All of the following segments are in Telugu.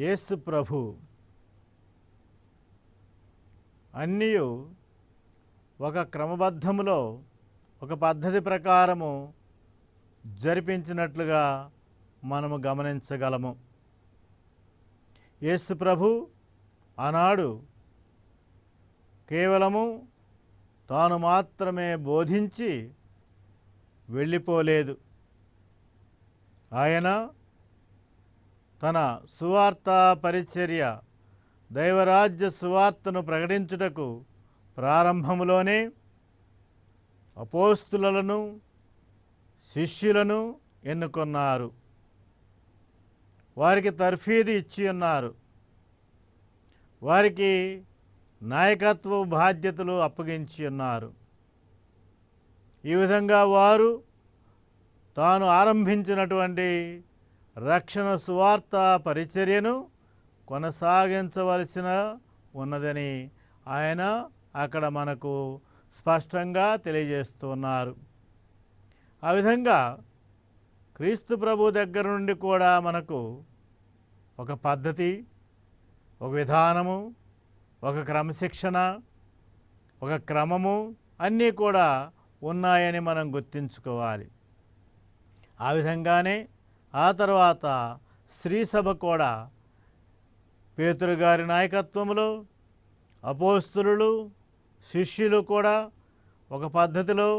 యేసు ప్రభు అన్నీ ఒక క్రమబద్ధములో ఒక పద్ధతి ప్రకారము జరిపించినట్లుగా మనము గమనించగలము. యేసు ప్రభు ఆనాడు కేవలము తాను మాత్రమే బోధించి వెళ్ళిపోలేదు. ఆయన తన సువార్త పరిచర్య దైవరాజ్య సువార్తను ప్రకటించుటకు ప్రారంభములోనే అపోస్తులను శిష్యులను ఎన్నుకొన్నారు. వారికి తర్ఫీదు ఇచ్చి ఉన్నారు. వారికి నాయకత్వ బాధ్యతలు అప్పగించి ఉన్నారు. ఈ విధంగా వారు తాను ఆరంభించినటువంటి రక్షణ సువార్త పరిచర్యను కొనసాగించవలసిన ఉన్నదని ఆయన అక్కడ మనకు స్పష్టంగా తెలియజేస్తున్నారు. ఆ విధంగా క్రీస్తు ప్రభు దగ్గర నుండి కూడా మనకు ఒక పద్ధతి, ఒక విధానము, ఒక క్రమశిక్షణ, ఒక క్రమము అన్నీ కూడా ఉన్నాయని మనం గుర్తుంచుకోవాలి. ఆ విధంగానే ఆ తర్వాత స్త్రీ సభ కూడా పేతురు గారి నాయకత్వంలో అపోస్తులు శిష్యులు కూడా ఒక పద్ధతిలో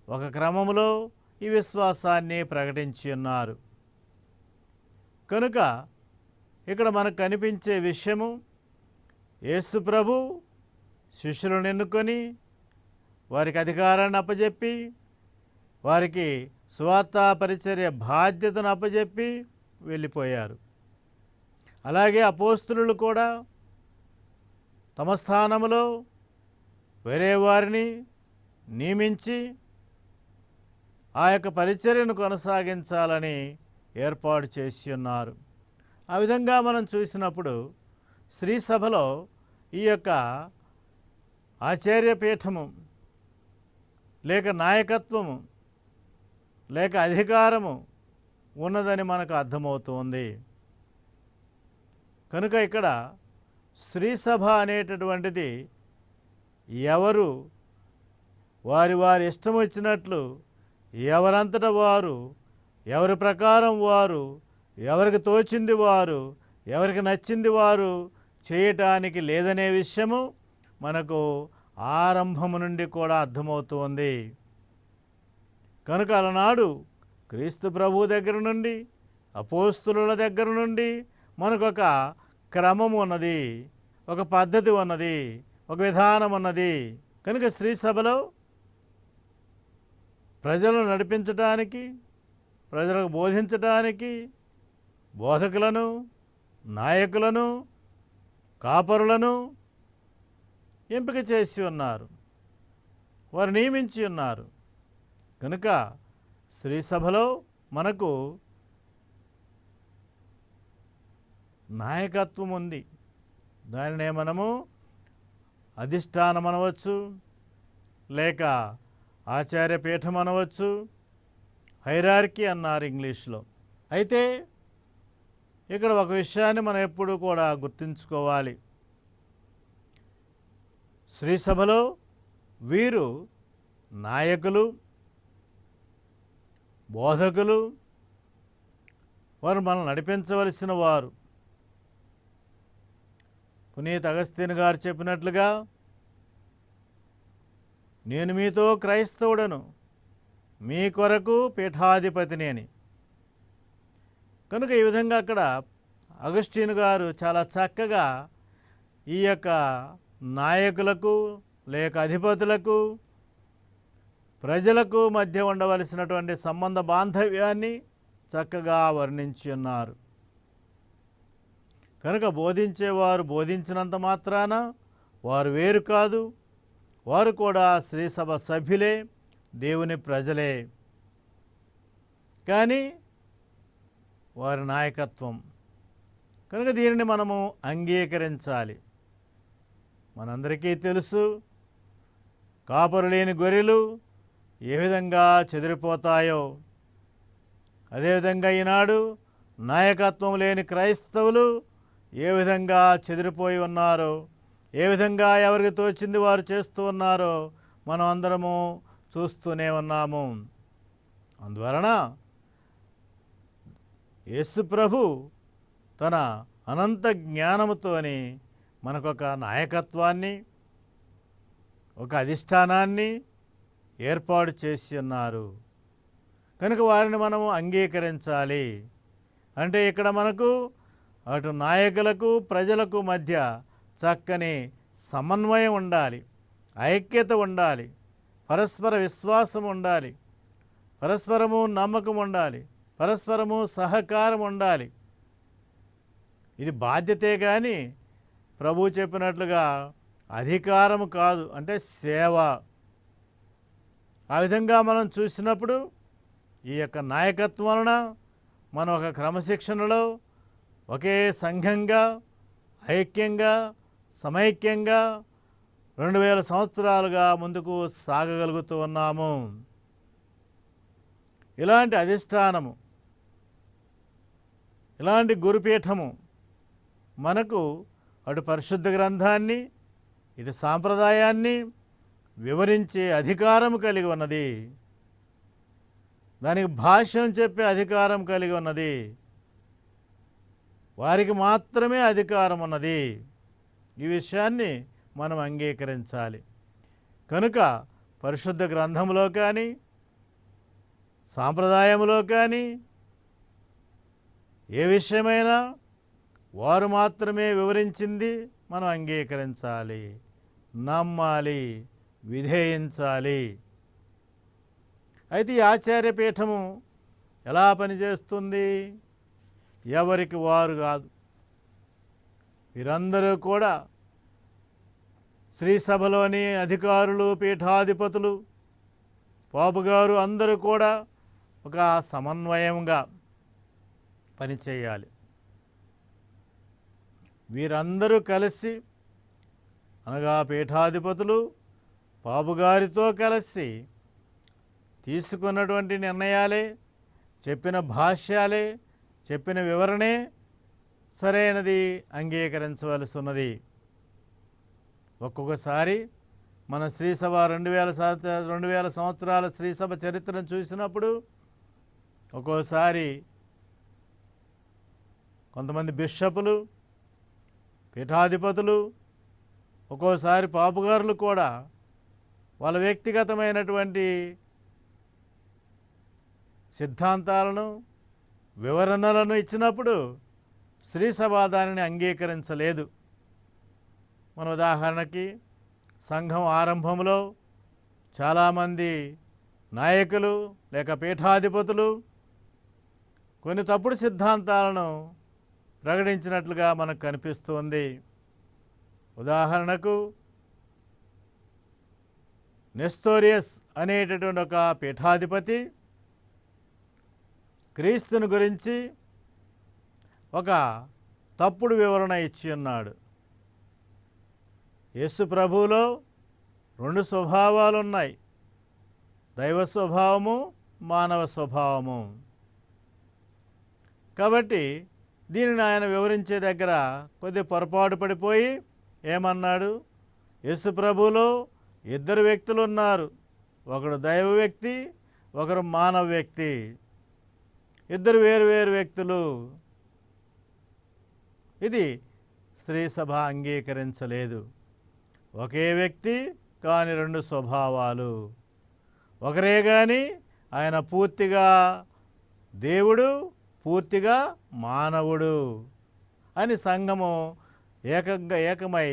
ఒక క్రమంలో ఈ విశ్వాసాన్ని ప్రకటించి ఉన్నారు. కనుక ఇక్కడ మనకు కనిపించే విషయము, యేసు ప్రభు శిష్యులను ఎన్నుకొని వారికి అధికారాన్ని అప్పజెప్పి వారికి సువార్త పరిచర్య బాధ్యతను అప్పజెప్పి వెళ్ళిపోయారు. అలాగే అపోస్తులు కూడా తమ స్థానంలో వేరే వారిని నియమించి ఆ యొక్క పరిచర్యను కొనసాగించాలని ఏర్పాటు చేసి ఉన్నారు. ఆ విధంగా మనం చూసినప్పుడు స్త్రీ సభలో ఈ యొక్క ఆచార్యపీఠము లేక నాయకత్వము లేక అధికారము ఉన్నదని మనకు అర్థమవుతుంది. కనుక ఇక్కడ స్త్రీ సభ అనేటటువంటిది ఎవరు వారి వారి ఇష్టం వచ్చినట్లు ఎవరంతట వారు ఎవరి ప్రకారం వారు ఎవరికి తోచింది వారు ఎవరికి నచ్చింది వారు చేయటానికి లేదనే విషయము మనకు ఆరంభము నుండి కూడా అర్థమవుతుంది. కనుక అలనాడు క్రీస్తు ప్రభు దగ్గర నుండి అపోస్తుల దగ్గర నుండి మనకొక క్రమం ఉన్నది, ఒక పద్ధతి ఉన్నది, ఒక విధానం ఉన్నది. కనుక స్త్రీ సభలో ప్రజలను నడిపించడానికి, ప్రజలకు బోధించడానికి బోధకులను, నాయకులను, కాపరులను ఎంపిక చేసి ఉన్నారు, వారు నియమించి ఉన్నారు. కనుక స్త్రీ సభలో మనకు నాయకత్వం ఉంది. దానినే మనము అధిష్టానం అనవచ్చు, లేక ఆచార్యపీఠం అనవచ్చు, హైరార్కీ అన్నారు ఇంగ్లీష్లో. అయితే ఇక్కడ ఒక విషయాన్ని మనం ఎప్పుడు కూడా గుర్తుంచుకోవాలి. స్త్రీ సభలో వీరు నాయకులు, బోధకులు, వారు మనం నడిపించవలసిన వారు. పునీత్ అగస్తిన్ గారు చెప్పినట్లుగా, నేను మీతో క్రైస్తవుడను, మీ కొరకు పీఠాధిపతిని అని. కనుక ఈ విధంగా అక్కడ అగస్టిన్ గారు చాలా చక్కగా ఈ యొక్క నాయకులకు లేక అధిపతులకు ప్రజలకు మధ్య ఉండవలసినటువంటి సంబంధ బాంధవ్యాన్ని చక్కగా వర్ణించి ఉన్నారు. కనుక బోధించేవారు బోధించినంత మాత్రాన వారు వేరు కాదు, వారు కూడా స్త్రీ సభ సభ్యులే, దేవుని ప్రజలే. కానీ వారి నాయకత్వం కనుక దీనిని మనము అంగీకరించాలి. మనందరికీ తెలుసు, కాపరు లేని గొర్రెలు ఏ విధంగా చెదిరిపోతాయో, అదేవిధంగా ఈనాడు నాయకత్వం లేని క్రైస్తవులు ఏ విధంగా చెదిరిపోయి ఉన్నారో, ఏ విధంగా ఎవరికి తోచింది వారు చేస్తూ ఉన్నారో మనం అందరము చూస్తూనే ఉన్నాము. అందువలన యేసు ప్రభు తన అనంత జ్ఞానముతోని మనకొక నాయకత్వాన్ని, ఒక అధిష్టానాన్ని ఏర్పాటు చేసి ఉన్నారు. కనుక వారిని మనము అంగీకరించాలి. అంటే ఇక్కడ మనకు అటు నాయకులకు ప్రజలకు మధ్య చక్కని సమన్వయం ఉండాలి, ఐక్యత ఉండాలి, పరస్పర విశ్వాసం ఉండాలి, పరస్పరము నమ్మకం ఉండాలి, పరస్పరము సహకారం ఉండాలి. ఇది బాధ్యతే కానీ ప్రభు చెప్పినట్లుగా అధికారము కాదు, అంటే సేవ. ఆ విధంగా మనం చూసినప్పుడు ఈ యొక్క నాయకత్వం వలన మనం ఒక క్రమశిక్షణలో ఒకే సంఘంగా, ఐక్యంగా, సమైక్యంగా 2000 సంవత్సరాలుగా ముందుకు సాగగలుగుతూ ఉన్నాము. ఇలాంటి అధిష్టానము, ఇలాంటి గురుపీఠము మనకు అటు పరిశుద్ధ గ్రంథాన్ని, ఇటు సాంప్రదాయాన్ని వివరించే అధికారం కలిగి ఉన్నది. దానికి భాష్యం చెప్పే అధికారం కలిగి ఉన్నది. వారికి మాత్రమే అధికారం ఉన్నది. ఈ విషయాన్ని మనం అంగీకరించాలి. కనుక పరిశుద్ధ గ్రంథంలో కానీ, సాంప్రదాయంలో కానీ ఏ విషయమైనా వారు మాత్రమే వివరించింది మనం అంగీకరించాలి, నమ్మాలి, విధేయించాలి. అయితే ఈ ఆచార్యపీఠము ఎలా పనిచేస్తుంది? ఎవరికి వారు కాదు. వీరందరూ కూడా శ్రీ సభలోని అధికారులు, పీఠాధిపతులు, పాపుగారు అందరూ కూడా ఒక సమన్వయంగా పనిచేయాలి. వీరందరూ కలిసి, అనగా పీఠాధిపతులు పాపుగారితో కలిసి తీసుకున్నటువంటి నిర్ణయాలే, చెప్పిన భాష్యాలే, చెప్పిన వివరణే సరైనది అంగీకరించవలసి ఉన్నది. ఒక్కొక్కసారి మన శ్రీసభ 2000 సంవత్సరాల శ్రీసభ చరిత్రను చూసినప్పుడు ఒక్కోసారి కొంతమంది బిషపులు, పీఠాధిపతులు, ఒక్కోసారి పాపుగారులు కూడా వాళ్ళ వ్యక్తిగతమైనటువంటి సిద్ధాంతాలను, వివరణలను ఇచ్చినప్పుడు శ్రీసభ దానిని అంగీకరించలేదు. మన ఉదాహరణకి సంఘం ఆరంభంలో చాలామంది నాయకులు లేక పీఠాధిపతులు కొన్ని తప్పుడు సిద్ధాంతాలను ప్రకటించినట్లుగా మనకు కనిపిస్తుంది. ఉదాహరణకు నెస్తోరియస్ అనేటటువంటి ఒక పీఠాధిపతి క్రీస్తుని గురించి ఒక తప్పుడు వివరణ ఇచ్చి ఉన్నాడు. యేసు ప్రభువులో 2 స్వభావాలు ఉన్నాయి, దైవ స్వభావము, మానవ స్వభావము. కాబట్టి దీనిని ఆయన వివరించే దగ్గర కొద్ది పొరపాటు పడిపోయి ఏమన్నాడు? యేసు ప్రభువులో 2 వ్యక్తులు ఉన్నారు, ఒకడు దైవ వ్యక్తి, ఒకరు మానవ వ్యక్తి. 2 వేరు వ్యక్తులు. ఇది శ్రీసభ అంగీకరించలేదు. ఒకే వ్యక్తి కానీ 2 స్వభావాలు. ఒకరే కానీ ఆయన పూర్తిగా దేవుడు, పూర్తిగా మానవుడు అని సంఘము ఏకమై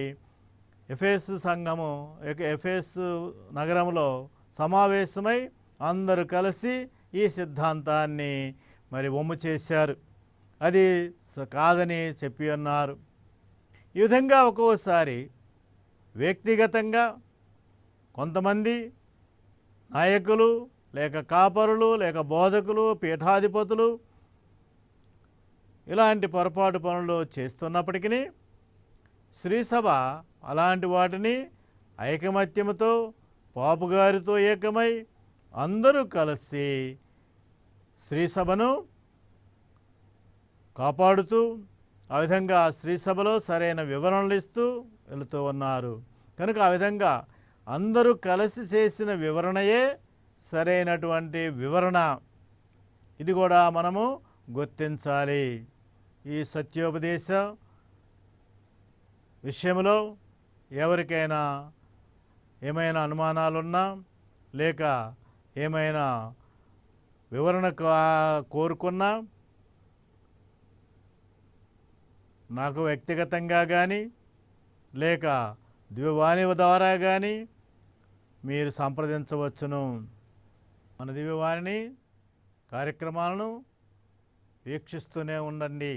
ఎఫెసు నగరంలో సమావేశమై అందరూ కలిసి ఈ సిద్ధాంతాన్ని వమ్ము చేశారు. అది కాదని చెప్పి ఉన్నారు. ఈ విధంగా ఒక్కోసారి వ్యక్తిగతంగా కొంతమంది నాయకులు లేక కాపరులు లేక బోధకులు, పీఠాధిపతులు ఇలాంటి పొరపాటు పనులు చేస్తున్నప్పటికీ శ్రీసభ అలాంటి వాటిని ఐకమత్యముతో పాపుగారితో ఏకమై అందరూ కలిసి శ్రీసభను కాపాడుతూ ఆ విధంగా స్త్రీ సభలో సరైన వివరణలు ఇస్తూ వెళుతూ ఉన్నారు. కనుక ఆ విధంగా అందరూ కలిసి చేసిన వివరణయే సరైనటువంటి వివరణ. ఇది కూడా మనము గుర్తించాలి. ఈ సత్యోపదేశ విషయంలో ఎవరికైనా ఏమైనా అనుమానాలున్నా లేక ఏమైనా వివరణ కోరుకున్నా నాకు వ్యక్తిగతంగా కానీ లేక దివ్యవాణి ద్వారా కానీ మీరు సంప్రదించవచ్చును. మన దివ్యవాణి కార్యక్రమాలను వీక్షిస్తూనే ఉండండి.